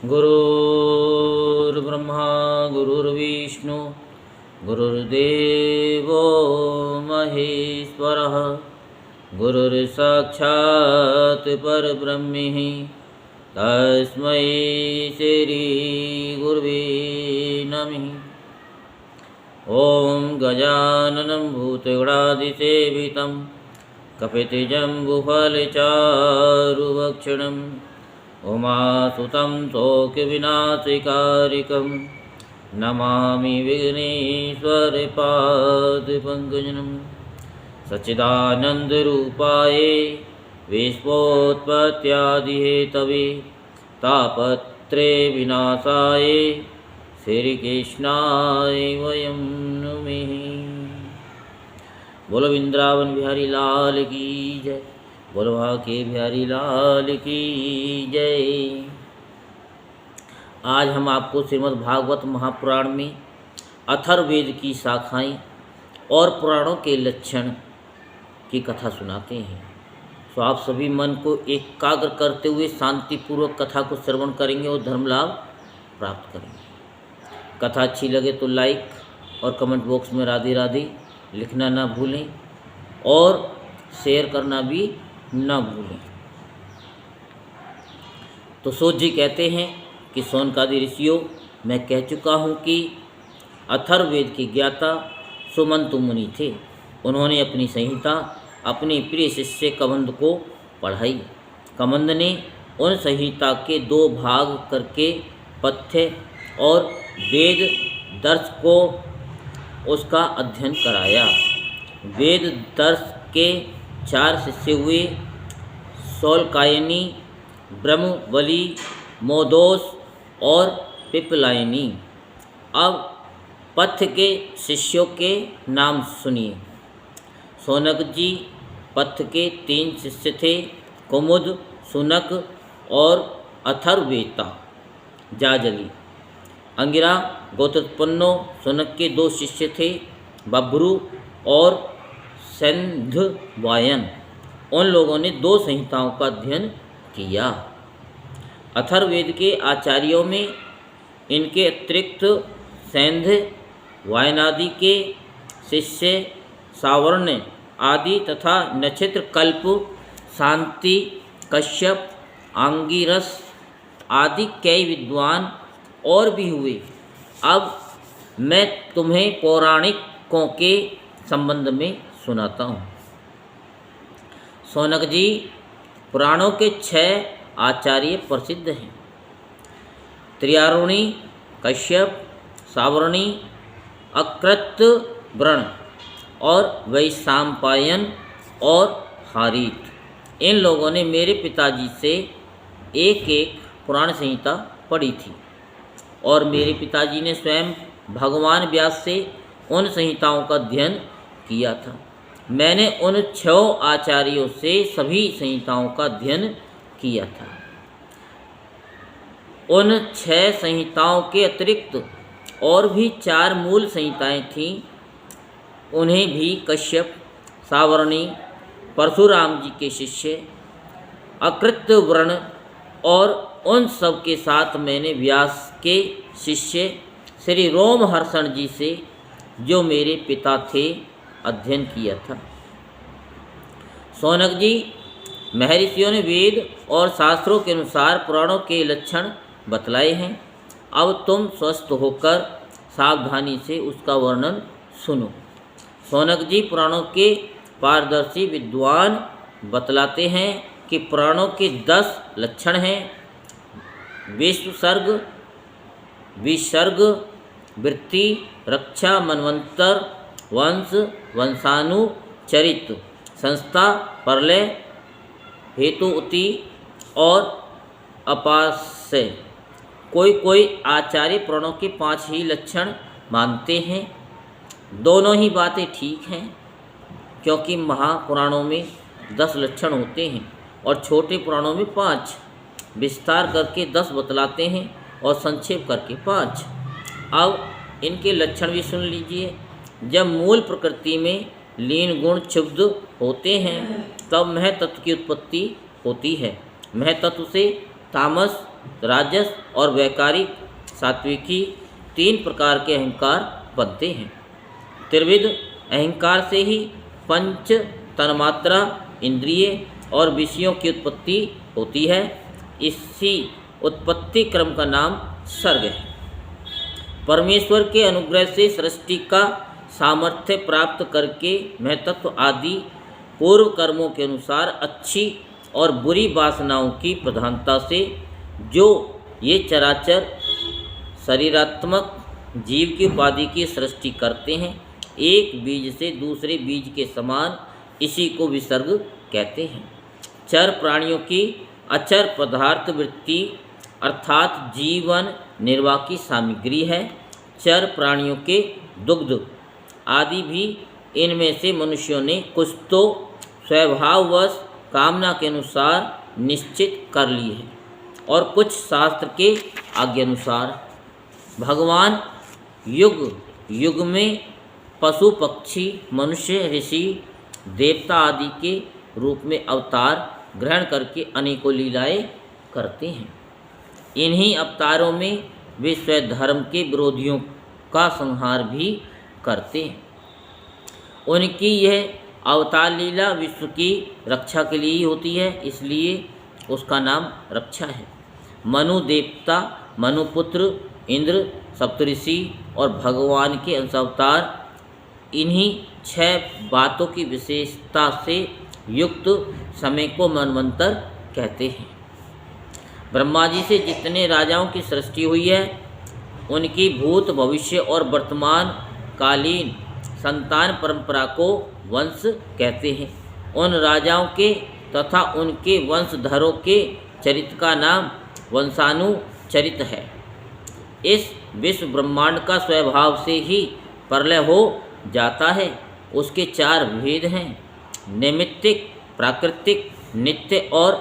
गुरुर्ब्रह्मा गुरुर्विष्णु गुरुर्देवो महेश्वरः गुरुर्साक्षात् परब्रह्म तस्मै श्री गुरुवे नमः। ॐ गजाननं भूतगणादिसेवितं कपितजम्बुफलचारुभक्षणम् उमासुतं शोकविनाशकारिकं नमामि विघ्नेश्वरपादपङ्कजं सच्चिदानन्दरूपाय विश्वोत्पत्त्यादिहेतवे तापत्रे विनाशाय श्रीकृष्णाय वयं नमः। बोलो वृंदावन बिहारी लाल की जय, बोलो वहाँ के बिहारी लाल की जय। आज हम आपको श्रीमद् भागवत महापुराण में अथर्ववेद की शाखाएं और पुराणों के लक्षण की कथा सुनाते हैं। तो आप सभी मन को एकाग्र करते हुए शांतिपूर्वक कथा को श्रवण करेंगे और धर्म लाभ प्राप्त करेंगे। कथा अच्छी लगे तो लाइक और कमेंट बॉक्स में राधे राधे लिखना ना भूलें और शेयर करना भी न भूलें। तो सूत जी कहते हैं कि शौनकादि ऋषियों, मैं कह चुका हूँ कि अथर्ववेद के ज्ञाता सुमंतु मुनि थे। उन्होंने अपनी संहिता अपने प्रिय शिष्य कमंद को पढ़ाई। कमंद ने उन संहिता के 2 भाग करके पथ्य और वेद दर्श को उसका अध्ययन कराया। वेद दर्श के 4 शिष्य हुए, शौलकायनी, ब्रह्मबली, मोदोस और पिपलायनी। अब पथ्य के शिष्यों के नाम सुनिए। शौनक जी पथ्य के 3 शिष्य थे, कुमुद, सुनक और अथर्ववेता जाजली। अंगिरा गोत्रोत्पन्नो सुनक के 2 शिष्य थे, बभ्रु और सैंधवायन। उन लोगों ने 2 संहिताओं का अध्ययन किया। अथर्ववेद के आचार्यों में इनके अतिरिक्त सैंध वायनादि के शिष्य सावर्ण आदि तथा नक्षत्र कल्प, शांति, कश्यप, आंगिरस आदि कई विद्वान और भी हुए। अब मैं तुम्हें पौराणिकों के संबंध में सुनाता हूँ। शौनक जी पुराणों के 6 आचार्य प्रसिद्ध हैं। त्रियारुणी, कश्यप, सावर्णी, अकृतव्रण और वैशंपायन और हारीत। इन लोगों ने मेरे पिताजी से एक पुराण संहिता पढ़ी थी और मेरे पिताजी ने स्वयं भगवान व्यास से उन संहिताओं का अध्ययन किया था। मैंने उन 6 आचार्यों से सभी संहिताओं का अध्ययन किया था। उन 6 संहिताओं के अतिरिक्त और भी 4 मूल संहिताएं थीं। उन्हें भी कश्यप, सावर्णी, परशुराम जी के शिष्य, अकृतव्रण और उन सब के साथ मैंने व्यास के शिष्य श्री रोमहर्षण जी से, जो मेरे पिता थे, अध्ययन किया था। शौनक जी, महर्षियों ने वेद और शास्त्रों के अनुसार पुराणों के लक्षण बतलाए हैं। अब तुम स्वस्थ होकर सावधानी से उसका वर्णन सुनो। शौनक जी पुराणों के पारदर्शी विद्वान बतलाते हैं कि पुराणों के 10 लक्षण हैं। विश्वसर्ग, विसर्ग, वृत्ति, रक्षा, मनवंतर, वंश, वंशानुचरित, संस्था, प्रलय, हेतुति और अपास्य। कोई आचार्य पुराणों के 5 ही लक्षण मानते हैं। दोनों ही बातें ठीक हैं, क्योंकि महापुराणों में 10 लक्षण होते हैं और छोटे पुराणों में 5। विस्तार करके 10 बतलाते हैं और संक्षेप करके 5। अब इनके लक्षण भी सुन लीजिए। जब मूल प्रकृति में लीन गुण क्षुब्ध होते हैं तब मह तत्व की उत्पत्ति होती है। मह तत्व से तामस, राजस और वैकारिक सात्विकी 3 प्रकार के अहंकार बनते हैं। त्रिविध अहंकार से ही पंच तन्मात्रा, इंद्रिय और विषयों की उत्पत्ति होती है। इसी उत्पत्ति क्रम का नाम सर्ग है। परमेश्वर के अनुग्रह से सृष्टि का सामर्थ्य प्राप्त करके महतत्व आदि पूर्व कर्मों के अनुसार अच्छी और बुरी वासनाओं की प्रधानता से जो ये चराचर शरीरात्मक जीव की उपाधि की सृष्टि करते हैं, एक बीज से दूसरे बीज के समान, इसी को विसर्ग कहते हैं। चर प्राणियों की अचर पदार्थ वृत्ति अर्थात जीवन निर्वाह की सामग्री है। चर प्राणियों के दुग्ध आदि भी इनमें से मनुष्यों ने कुछ तो स्वभाववश कामना के अनुसार निश्चित कर ली है और कुछ शास्त्र के आज्ञानुसार। भगवान युग युग में पशु पक्षी मनुष्य ऋषि देवता आदि के रूप में अवतार ग्रहण करके अनेकों लीलाएं करते हैं। इन्हीं अवतारों में वे स्वधर्म के विरोधियों का संहार भी करते हैं। उनकी यह अवतार लीला विश्व की रक्षा के लिए ही होती है, इसलिए उसका नाम रक्षा है। मनु देवता, मनुपुत्र, इंद्र, सप्तऋषि और भगवान के अंशावतार इन्हीं 6 बातों की विशेषता से युक्त समय को मनवंतर कहते हैं। ब्रह्मा जी से जितने राजाओं की सृष्टि हुई है, उनकी भूत भविष्य और वर्तमान कालीन संतान परंपरा को वंश कहते हैं। उन राजाओं के तथा उनके वंशधरों के चरित्र का नाम वंशानुचरित है। इस विश्व ब्रह्मांड का स्वभाव से ही प्रलय हो जाता है। उसके 4 भेद हैं, नैमित्तिक, प्राकृतिक, नित्य और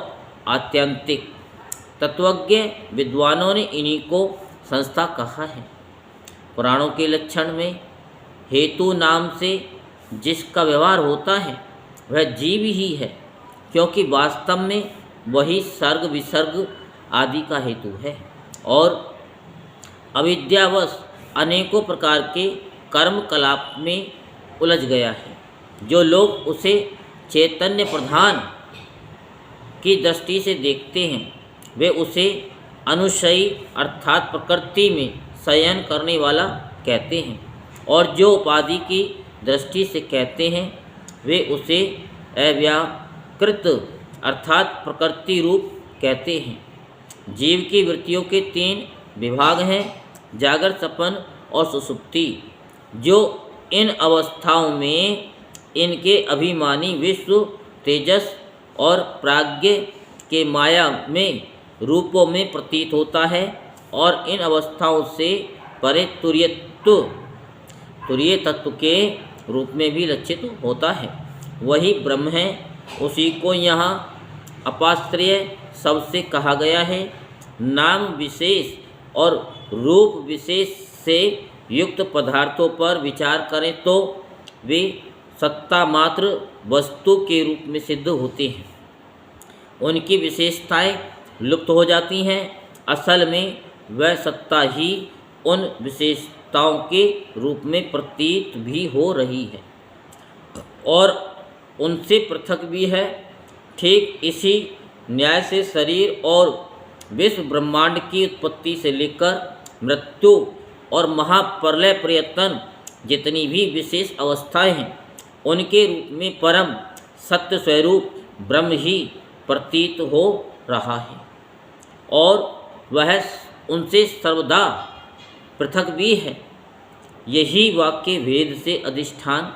आत्यंतिक। तत्वज्ञ विद्वानों ने इन्हीं को संस्था कहा है। पुराणों के लक्षण में हेतु नाम से जिसका व्यवहार होता है वह जीव ही है, क्योंकि वास्तव में वही सर्ग विसर्ग आदि का हेतु है और अविद्यावश अनेकों प्रकार के कर्म कलाप में उलझ गया है। जो लोग उसे चैतन्य प्रधान की दृष्टि से देखते हैं, वे उसे अनुशयी अर्थात प्रकृति में शयन करने वाला कहते हैं, और जो उपाधि की दृष्टि से कहते हैं, वे उसे अव्याकृत अर्थात प्रकृति रूप कहते हैं। जीव की वृत्तियों के 3 विभाग हैं, जागृत, सपन और सुषुप्ति। जो इन अवस्थाओं में इनके अभिमानी विश्व, तेजस और प्राज्ञ के माया में रूपों में प्रतीत होता है और इन अवस्थाओं से परे तुरीय तत्व के रूप में भी लक्षित होता है, वही ब्रह्म है। उसी को यहाँ अपाश्रय शब्द से कहा गया है। नाम विशेष और रूप विशेष से युक्त पदार्थों पर विचार करें तो वे सत्ता मात्र वस्तु के रूप में सिद्ध होते हैं। उनकी विशेषताएं लुप्त हो जाती हैं। असल में वह सत्ता ही उन विशेषताओं के रूप में प्रतीत भी हो रही है और उनसे पृथक भी है। ठीक इसी न्याय से शरीर और विश्व ब्रह्मांड की उत्पत्ति से लेकर मृत्यु और महाप्रलय प्रयत्न जितनी भी विशेष अवस्थाएं हैं, उनके रूप में परम सत्य स्वरूप ब्रह्म ही प्रतीत हो रहा है और वह उनसे सर्वदा पृथक भी है। यही वाक्य वेद से अधिष्ठान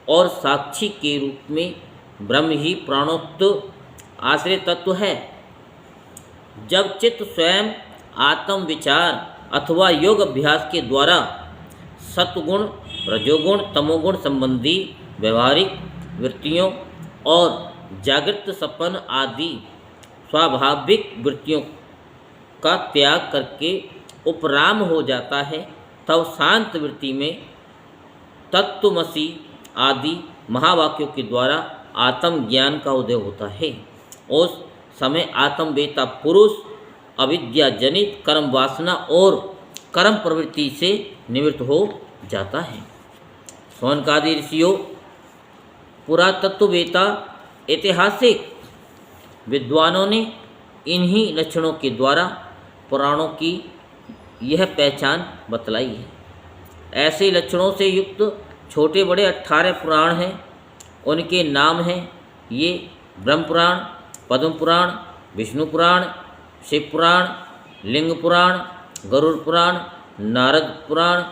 और साक्षी के रूप में ब्रह्म ही प्राणोत्त आश्रय तत्व है। जब चित्त स्वयं आत्म विचार अथवा योग अभ्यास के द्वारा सत्वगुण, रजोगुण, तमोगुण संबंधी व्यवहारिक वृत्तियों और जागृत सपन आदि स्वाभाविक वृत्तियों का त्याग करके उपराम हो जाता है, तब शांत वृत्ति में तत्वमसि आदि महावाक्यों के द्वारा आत्मज्ञान का उदय होता है। उस समय आत्मवेता पुरुष अविद्या जनित कर्म वासना और कर्म प्रवृत्ति से निवृत्त हो जाता है। शौनकादि ऋषियों, पुरातत्ववेता, ऐतिहासिक विद्वानों ने इन्हीं लक्षणों के द्वारा पुराणों की यह पहचान बतलाई है। ऐसे लक्षणों से युक्त छोटे बड़े 18 पुराण हैं। उनके नाम हैं ये: ब्रह्म पुराण, पद्म पुराण, विष्णु पुराण, शिव पुराण, लिंग पुराण, गरुड़ पुराण, नारद पुराण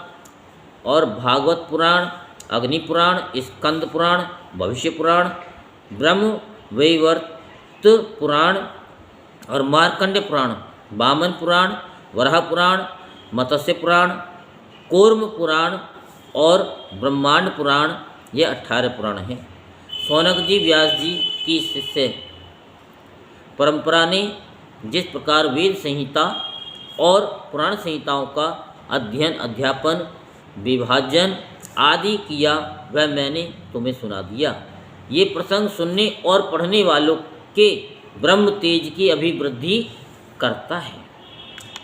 और भागवत पुराण, अग्नि पुराण, स्कंद पुराण, भविष्य पुराण, ब्रह्म वैवर्त पुराण और मार्कंड पुराण, वामन पुराण, वराह पुराण, मत्स्य पुराण, कूर्म पुराण और ब्रह्मांड पुराण, ये 18 पुराण हैं। शौनक जी व्यास जी की शिष्य परंपरा ने जिस प्रकार वेद संहिता और पुराण संहिताओं का अध्ययन, अध्यापन, विभाजन आदि किया, वह मैंने तुम्हें सुना दिया। ये प्रसंग सुनने और पढ़ने वालों के ब्रह्म तेज की अभिवृद्धि करता है।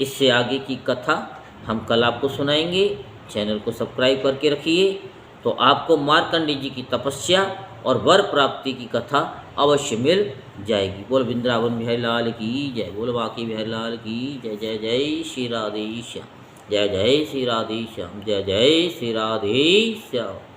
इससे आगे की कथा हम कल आपको सुनाएंगे। चैनल को सब्सक्राइब करके रखिए, तो आपको मार्कंडेय जी की तपस्या और वर प्राप्ति की कथा अवश्य मिल जाएगी। बोल वृंदावन बिहारी लाल की जय, बोल बाकी बिहारी लाल की जय। जय जय श्री राधे श्याम, जय जय श्री राधे श्याम, जय जय श्री राधे श्याम।